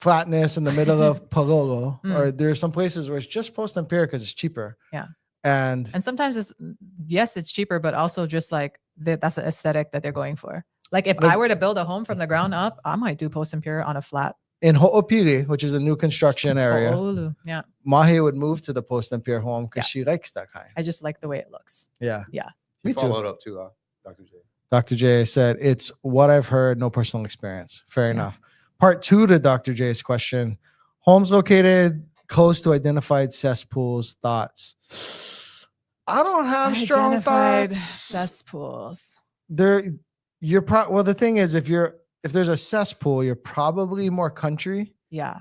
flatness in the middle of Palolo, or there's some places where it's just Post and Pier because it's cheaper. Yeah. And sometimes it's cheaper, but also just like that's the aesthetic that they're going for. Like if I were to build a home from the ground up, I might do Post and Pier on a flat. in Ho'opili, which is a new construction area, Honolulu. Yeah. Mahi would move to the Post and Pier home because she likes that kind. I just like the way it looks. Yeah. Yeah. He Me too. followed up too, Dr. J. Dr. J said, it's what I've heard, no personal experience. Fair enough. Part 2 to Dr. J's question. Homes located close to identified cesspools. Thoughts? I don't have strong Identified thoughts. cesspools. Well, the thing is, if there's a cesspool, you're probably more country. Yeah.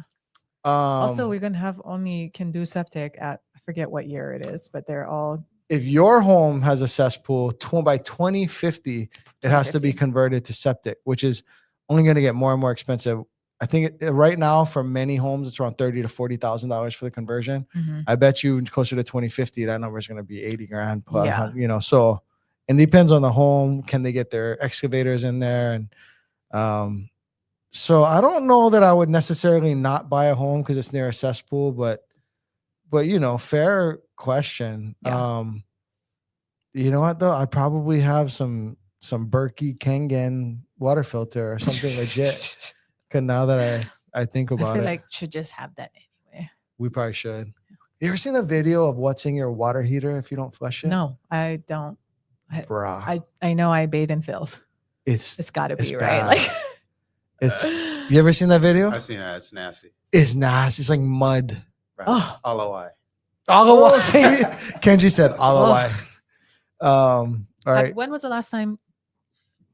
Also, we're gonna can do septic at, I forget what year it is, but they're all. If your home has a cesspool, by 2050, it has to be 2050. converted to septic, which is only going to get more and more expensive. I think right now for many homes, it's around $30,000 to $40,000 for the conversion. Mhm. I bet you closer to 2050, that number is going to be 80 grand. Yeah. So it depends on the home. Can they get their excavators in there? And so I don't know that I would necessarily not buy a home because it's near a cesspool, but fair question. Yeah. You know what though? I'd probably have some Berkey Kangen water filter or something legit. Cause now that I think about I feel it, like should just have that anyway. we probably should. You ever seen a video of what's in your water heater if you don't flush it? No, I don't. Bruh. I know I bathe in filth. It's It's got to it's be right. bad. Like it's. You ever seen that video? I've seen that. It's nasty. It's nasty. It's like mud. Right. Oh. Alawai. All the way. Kenji said all the way. All right. When was the last time?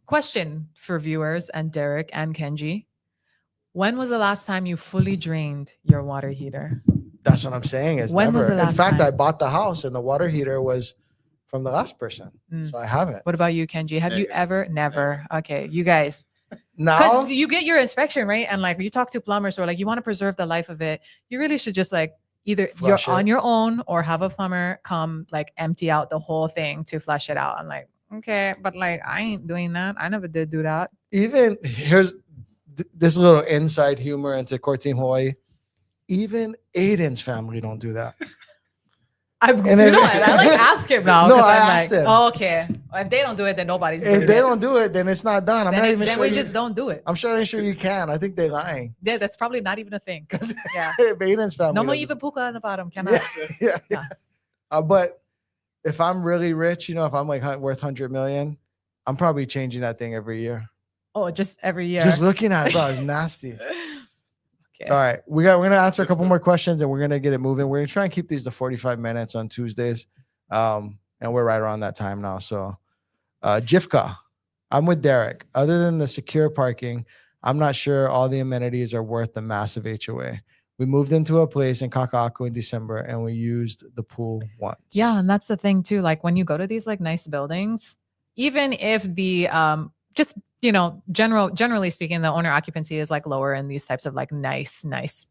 Question for viewers and Derek and Kenji. When was the last time you fully drained your water heater? That's what I'm saying. Is When never. was the In last fact, time? I bought the house and the water heater was from the last person, so I haven't. What about you, Kenji? Have you Never. ever? Never. Okay, you guys. Now, Because you get your inspection, right? And like you talk to plumbers or like you want to preserve the life of it, you really should just like either Flush you're on it. your own or have a plumber come like empty out the whole thing to flush it out. I'm like, okay, but like I ain't doing that. I never did do that. even here's this little inside humor into Core Team Hawaii. Even Aiden's family don't do that. I And if- like ask him now. No, 'cause I I'm asked him. Oh, okay. If they don't do it, then nobody's doing If they it. don't do it, then it's not done. I'm then not it- even then sure. we you, just don't do it. I'm sure you can. I think they're lying. Yeah, that's probably not even a thing. Because Yeah. Baden's family. No more doesn't- even puka on the bottom. Cannot. Yeah. Yeah. But if I'm really rich, if I'm like worth 100 million, I'm probably changing that thing every year. Oh, just every year. Just looking at it, bro, it's nasty. Okay. All right, we're gonna answer a couple more questions and we're gonna get it moving. We're gonna try and keep these to 45 minutes on Tuesdays, and we're right around that time now. So, Jifka, I'm with Derek. Other than the secure parking, I'm not sure all the amenities are worth the massive HOA. We moved into a place in Kaka'ako in December and we used the pool once. Yeah, and that's the thing too. Like when you go to these like nice buildings, even if the just generally speaking, the owner occupancy is like lower in these types of like nice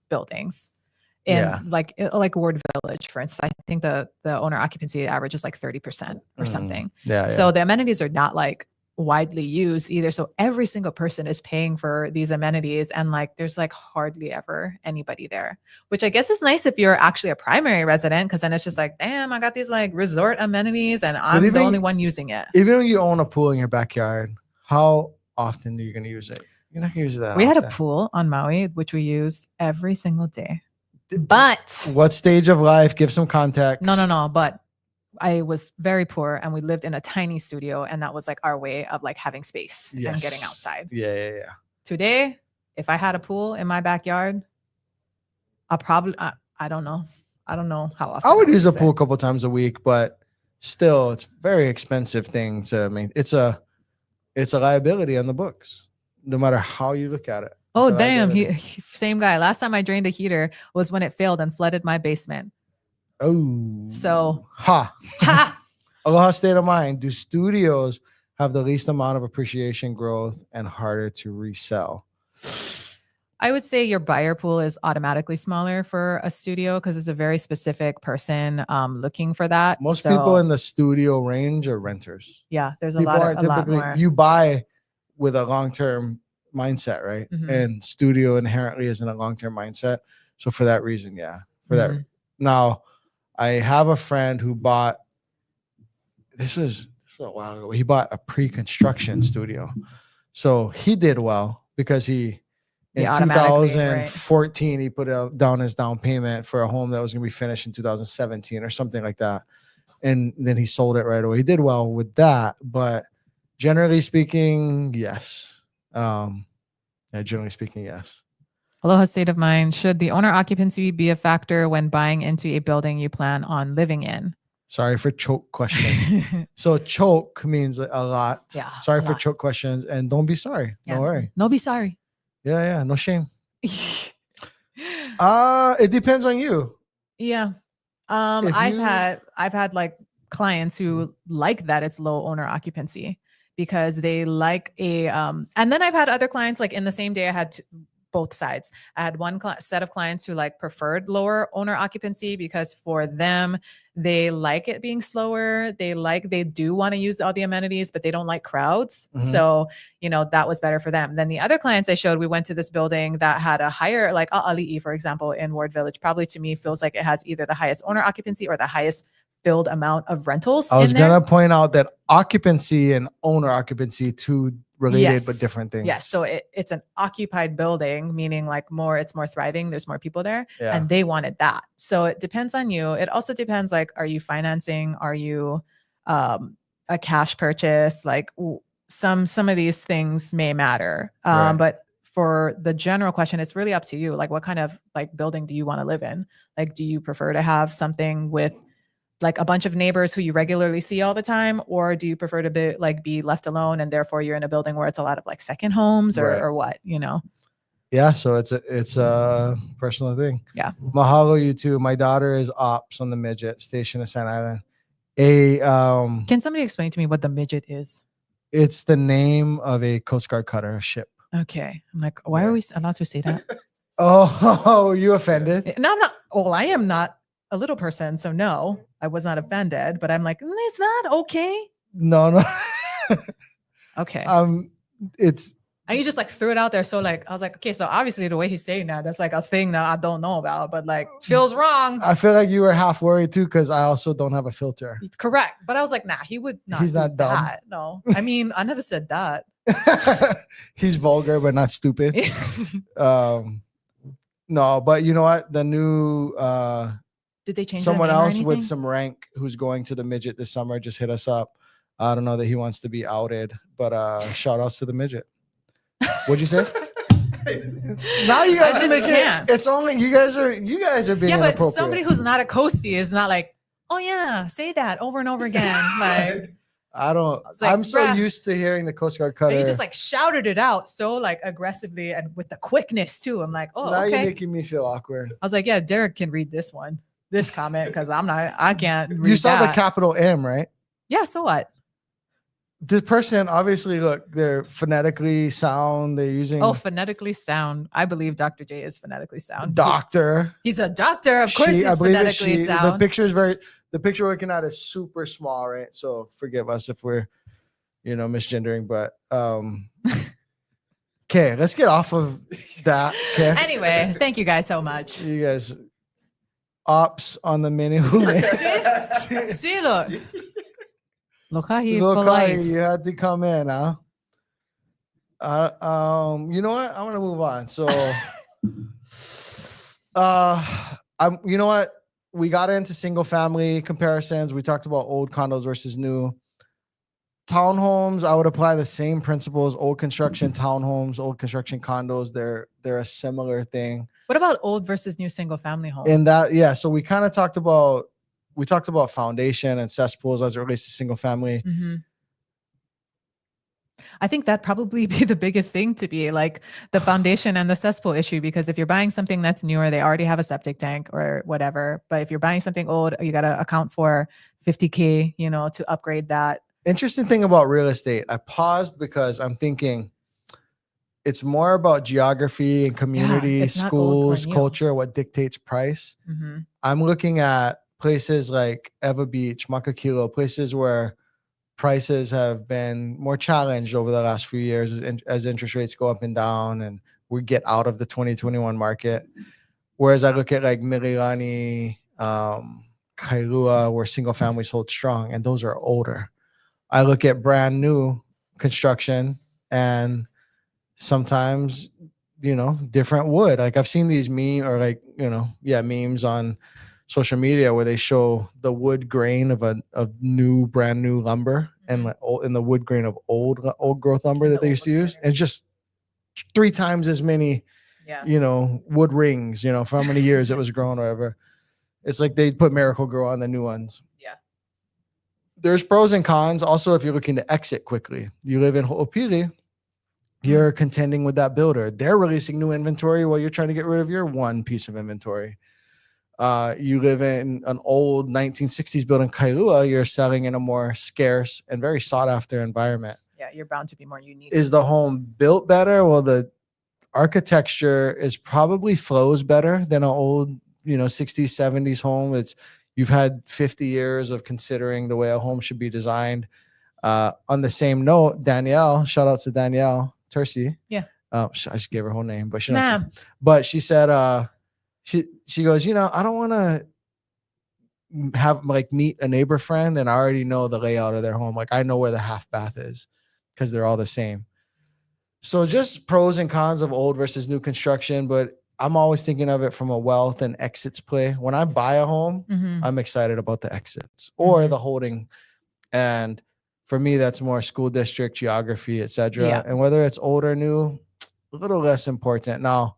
buildings. In like Ward Village, for instance, I think the owner occupancy average is like 30% or something. Yeah. So the amenities are not like widely used either. So every single person is paying for these amenities, and like there's like hardly ever anybody there, which I guess is nice if you're actually a primary resident, because then it's just like, damn, I got these like resort amenities and I'm the only one using it. Even when you own a pool in your backyard, how often are you going to use it? You're not going to use it that We often. had a pool on Maui, which we used every single day. But What stage of life? Give some context. no. But I was very poor and we lived in a tiny studio, and that was like our way of like having space and getting outside. Yeah. Today, if I had a pool in my backyard, I'll probably, I don't know. I don't know how often. I would use a it. pool a couple times a week, but still, it's a very expensive thing to it's a liability on the books, no matter how you look at it. Oh, It's a damn. liability. Same guy. Last time I drained the heater was when it failed and flooded my basement. Oh. So, Ha. ha! Aloha state of mind. Do studios have the least amount of appreciation growth and harder to resell? I would say your buyer pool is automatically smaller for a studio because it's a very specific person looking for that. Most people in the studio range are renters. Yeah, there's a People lot aren't typically, more. you buy with a long-term mindset, right? Mhm. And studio inherently isn't a long-term mindset. So for that reason, that. Mhm. Now, I have a friend who bought, this is a while ago, he bought a pre-construction studio. So he did well because in automatically, right. 2014, he put down his down payment for a home that was going to be finished in 2017 or something like that. And then he sold it right away. He did well with that, but generally speaking, yes. Generally speaking, yes. Aloha state of mind. Should the owner occupancy be a factor when buying into a building you plan on living in? Sorry for choke questions. So choke means a lot. Yeah. Sorry a for lot. choke questions, and don't be sorry. Yeah. Don't worry. No, be sorry. Yeah. No shame. It depends on you. Yeah. If I've you- had like clients who like that it's low owner occupancy because they like and then I've had other clients like in the same day I had both sides. I had one set of clients who like preferred lower owner occupancy because for them, they like it being slower. They do want to use all the amenities, but they don't like crowds. Mhm. So, that was better for them. Then the other clients I showed, we went to this building that had a higher, like Ali'i, for example, in Ward Village, probably to me feels like it has either the highest owner occupancy or the highest filled amount of rentals. I was in there. gonna point out that occupancy and owner occupancy, two related but Yes. different things. Yes. So it's an occupied building, meaning like it's more thriving. There's more people there Yeah. and they wanted that. So it depends on you. It also depends, like, are you financing? Are you a cash purchase? Like some of these things may matter. Right. But for the general question, it's really up to you. Like what kind of like building do you want to live in? Like, do you prefer to have something with like a bunch of neighbors who you regularly see all the time, or do you prefer to be left alone and therefore you're in a building where it's a lot of like second homes or what, Yeah, so it's a personal thing. Yeah. Mahalo, you too. My daughter is ops on the midget station in San Island. Can somebody explain to me what the midget is? It's the name of a Coast Guard cutter, a ship. Okay. I'm like, why are we allowed to say that? Oh, you offended? No, I'm not. Well, I am not a little person. So no, I was not offended, but I'm like, it's not okay. No. Okay. It's And he just like threw it out there. So like, I was like, okay, so obviously the way he's saying that, that's like a thing that I don't know about, but like feels wrong. I feel like you were half worried too, because I also don't have a filter. It's correct. But I was like, nah, he would not He's do not dumb. that. No, I mean, I never said that. He's vulgar, but not stupid. No, but you know what? The new Did they change someone the name or else with anything? some rank who's going to the midget this summer just hit us up. I don't know that he wants to be outed, but shout outs to the midget. What'd you say? Now you guys I are just making can't. it's only you guys are being Yeah, but inappropriate. somebody who's not a coastie is not like, oh yeah, say that over and over again. Like I don't. was like, I'm so bruh. used to hearing the Coast Guard and cutter. he just like shouted it out so like aggressively and with the quickness too. I'm like, oh, now you're okay. making me feel awkward. I was like, yeah, Derek can read this comment because I can't read You saw that. the capital M, right? Yeah, so what? The person obviously look, they're phonetically sound. They're using Phonetically sound. I believe Dr. J is phonetically sound. doctor. He's a doctor. Of course, She- he's I believe it's phonetically she. The sound. picture is the picture we're looking at is super small, right? So forgive us if we're, misgendering, but okay, let's get off of that. Okay. Anyway, thank you guys so much. You guys ops on the mini. See, look. Look how he Look, for Kai, life. you had to come in, huh? You know what? I want to move on. So, you know what? We got into single family comparisons. We talked about old condos versus new townhomes. I would apply the same principles. Old construction townhomes, old construction condos. They're a similar thing. What about old versus new single family home? In that, yeah. So we kind of talked about foundation and cesspools as it relates to single family. Mhm. I think that'd probably be the biggest thing to be like the foundation and the cesspool issue, because if you're buying something that's newer, they already have a septic tank or whatever. But if you're buying something old, you got to account for $50K, to upgrade that. Interesting thing about real estate. I paused because I'm thinking it's more about geography and community, it's not old or schools, new. culture, what dictates price. Mhm. I'm looking at places like Eva Beach, Makakilo, places where prices have been more challenged over the last few years as interest rates go up and down and we get out of the 2021 market. Whereas I look at like Mililani, Kailua, where single families hold strong, and those are older. I look at brand new construction and sometimes, different wood. Like I've seen these memes on social media where they show the wood grain of brand new lumber and like in the wood grain of old growth lumber that they used to use, and just 3 times as many, wood rings, for how many years it was grown or whatever. It's like they put Miracle Grow on the new ones. Yeah. There's pros and cons. Also, if you're looking to exit quickly, you live in Ho'opili, you're contending with that builder. They're releasing new inventory while you're trying to get rid of your one piece of inventory. You live in an old 1960s building, Kailua, you're selling in a more scarce and very sought after environment. Yeah, you're bound to be more unique. Is the home built better? Well, the architecture is probably flows better than an old, 60s, 70s home. You've had 50 years of considering the way a home should be designed. On the same note, Danielle, shout out to Danielle Tercy. Yeah. I just gave her whole name, but Nah. she said, she goes, I don't want to have meet a neighbor friend and I already know the layout of their home. Like I know where the half bath is because they're all the same. So just pros and cons of old versus new construction, but I'm always thinking of it from a wealth and exits play. When I buy a home, Mhm. I'm excited about the exits or the holding. And for me, that's more school district, geography, etc. Yeah. And whether it's old or new, a little less important. Now,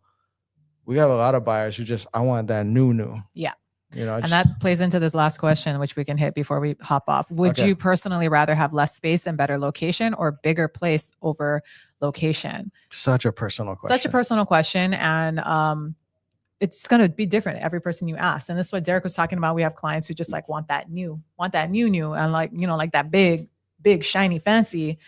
we have a lot of buyers who I want that new. Yeah. And that plays into this last question, which we can hit before we hop off. Would Okay. you personally rather have less space and better location or bigger place over location? Such a personal question. Such a personal question. And it's going to be different every person you ask. And this is what Derek was talking about. We have clients who just want that new. And like that big, shiny, fancy.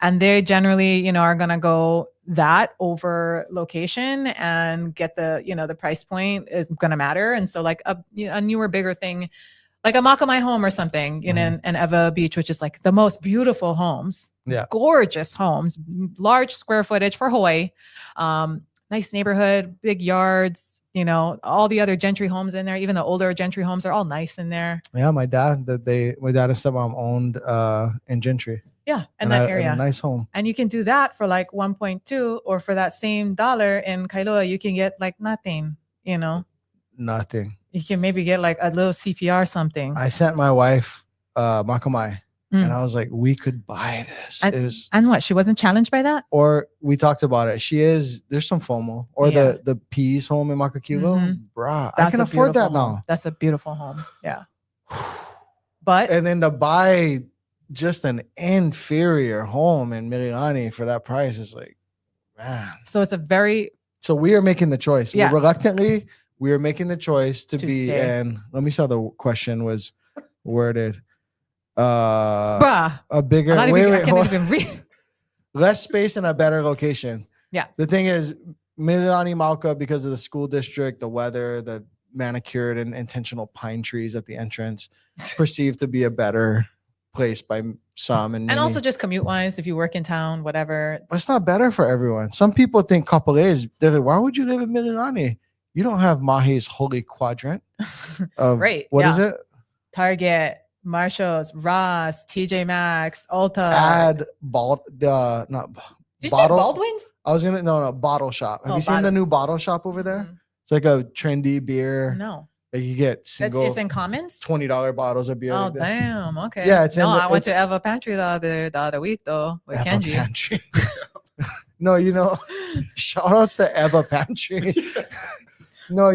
And they generally, are going to go that over location and get the price point is going to matter. And so like a newer, bigger thing like a Makamai home or something, in Eva Beach, which is like the most beautiful homes. Yeah. Gorgeous homes, large square footage for Hawaii. Nice neighborhood, big yards, all the other gentry homes in there. Even the older gentry homes are all nice in there. Yeah, my dad and stepmom owned in Gentry. Yeah, in that and area. a nice home. And you can do that for like 1.2, or for that same dollar in Kailua, you can get like nothing, Nothing. You can maybe get like a little CPR something. I sent my wife Makamai, Mm. and I was like, we could buy this. And what? She wasn't challenged by that? Or we talked about it. There's some FOMO. Or Yeah. the Peas home in Makakilo. Mhm. Bruh, I That's can a afford that beautiful home. now. That's a beautiful home. Yeah. But And then to buy just an inferior home in Mililani for that price is like, man. so it's a very So we are making the choice. Yeah. Reluctantly, we are making the choice to be stay. in. Let me see how the question was worded. bruh. A bigger, I wait, can't hold even read. less space and a better location. Yeah. The thing is, Mililani Mauka, because of the school district, the weather, the manicured and intentional pine trees at the entrance, perceived to be a better place by some. And And many. also just commute wise, if you work in town, whatever. But it's not better for everyone. Some people think Kapolei is, they're like, why would you live in Mililani? You don't have Mahi's holy quadrant of, Right, What is yeah. it? Target, Marshalls, Ross, TJ Maxx, Ulta. Add not Did you say bottle. Baldwin's? I was gonna no bottle shop. Have Oh, you seen the Bottle. new bottle shop over there? Mhm. It's like a trendy beer. No. Like you get single It's in Commons? $20 bottles of beer. Oh, like that. damn. Okay. Yeah, it's in no, the- I went to it's- Eva Pantry the other week, though, with Eva Kenji. Pantry. No, shout outs to Eva Pantry. No,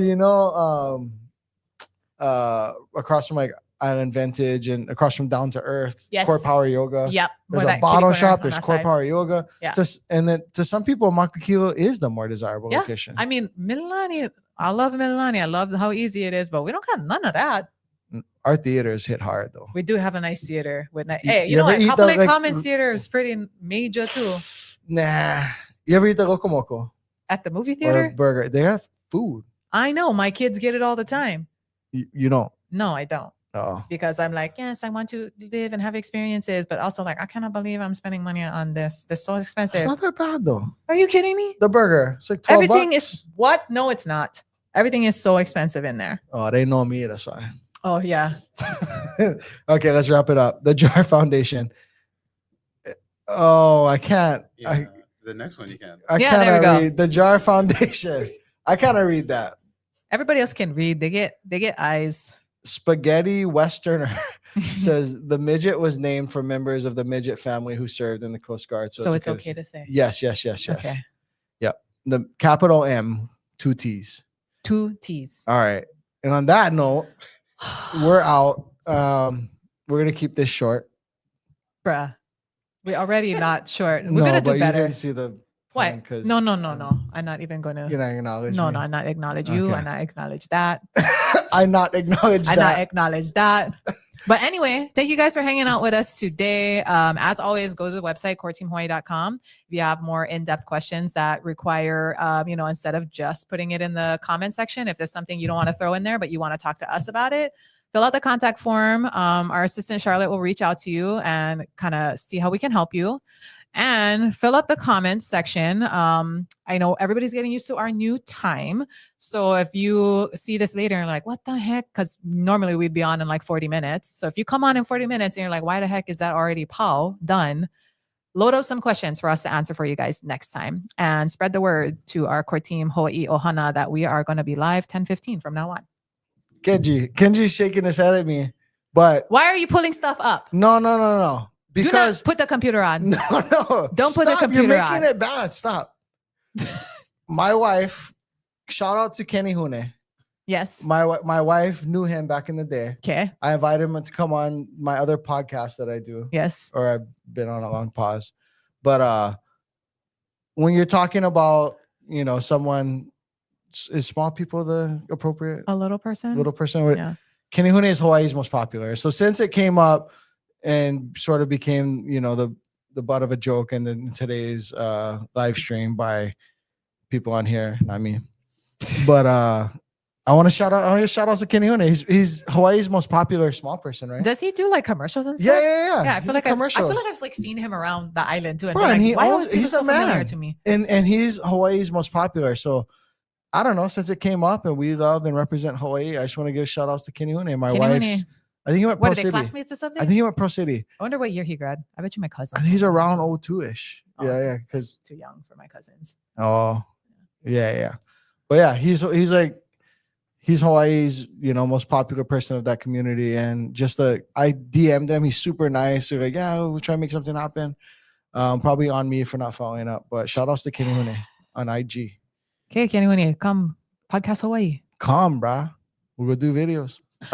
across from like Island Vintage and across from Down to Earth, Yes. Core Power Yoga. Yep. There's where a that bottle kitty corner shop. on There's that Core side. Power Yoga. Yeah. And then to some people, Makakilo is the more desirable Yeah. location. I mean, Mililani, I love Mililani. I love how easy it is, but we don't got none of that. Our theaters hit hard though. We do have a nice theater with nice. You- Hey, you you know ever what? eat Couple the, of like, Commons Theater is pretty major too. Nah. You ever eat the Lokomoko At the movie or theater? burger? They have food. I know my kids get it all the time. You don't. No, I don't. Oh. Because I'm like, yes, I want to live and have experiences, but also like, I cannot believe I'm spending money on this. They're so It's expensive. not that bad though. Are you kidding me? The burger. It's like 12 Everything bucks. is what? No, it's not. Everything is so expensive in there. Oh, they know me. That's why. Oh yeah. Okay, let's wrap it up. The Jar Foundation. Oh, I can't. Yeah, the next one you can. I Yeah, cannot there we go. read the Jar Foundation. I cannot read that. Everybody else can read. They get eyes. Spaghetti Westerner says the midget was named for members of the midget family who served in the Coast Guard. So it's okay to say. Yes. Okay. Yep. The capital M, 2 T's. 2 T's. All right. And on that note, we're out. We're gonna keep this short. Bruh. We already not short. We're No, gonna but do better. You didn't see the What? plan 'cause, No. I'm not even gonna. You're not acknowledge No, me. no, I'm not acknowledge you. Okay. I'm not acknowledge that. I not acknowledge I not that. acknowledge that. But anyway, thank you guys for hanging out with us today. As always, go to the website, coreteamhawaii.com. If you have more in-depth questions that require, instead of just putting it in the comment section, if there's something you don't want to throw in there, but you want to talk to us about it, fill out the contact form. Our assistant, Charlotte, will reach out to you and kind of see how we can help you. And fill up the comments section. I know everybody's getting used to our new time. So if you see this later and like, what the heck? Because normally we'd be on in like 40 minutes. So if you come on in 40 minutes and you're like, why the heck is that already done? Load up some questions for us to answer for you guys next time. And spread the word to our core team, Hawaii Ohana, that we are going to be live 10:15 from now on. Kenji's shaking his head at me. But Why are you pulling stuff up? no. Because Do not put the computer on. no. Don't put the Stop, computer You're on. making it bad. Stop. My wife, shout out to Kenny Hune. Yes. My wife knew him back in the day. Okay. I invited him to come on my other podcast that I do, Yes. or I've been on a long pause. But when you're talking about, someone, is small people the appropriate A little person. little person? Yeah. Kenny Hune is Hawaii's most popular. So since it came up and sort of became, the butt of a joke and then today's live stream by people on here, not me. But I want to shout out to Kenny Hune. He's Hawaii's most popular small person, right? Does he do like commercials and stuff? Yeah. Yeah, I He's feel in like I feel commercials. like I've like seen him around the island too. And Bro, been and like, he why owns- does he he's look so a man. familiar to me? and he's Hawaii's most popular. So I don't know, since it came up and we love and represent Hawaii, I just want to give shout outs to Kenny Hune. My Kenny wife's Hune. I think he went What Pro are they City. classmates or something? I think he went Pro City. I wonder what year he grad. I bet you my cousin. I think he's around 02-ish. Oh, Yeah, because too young for my cousins. oh yeah. But yeah, he's Hawaii's, most popular person of that community. And just I DM'd him. He's super nice. They're like, yeah, we'll try to make something happen. Probably on me for not following up. But shout outs to Kenny Hune on IG. Okay, Kenny Hune, come podcast Hawaii. Come, brah. We'll go do videos.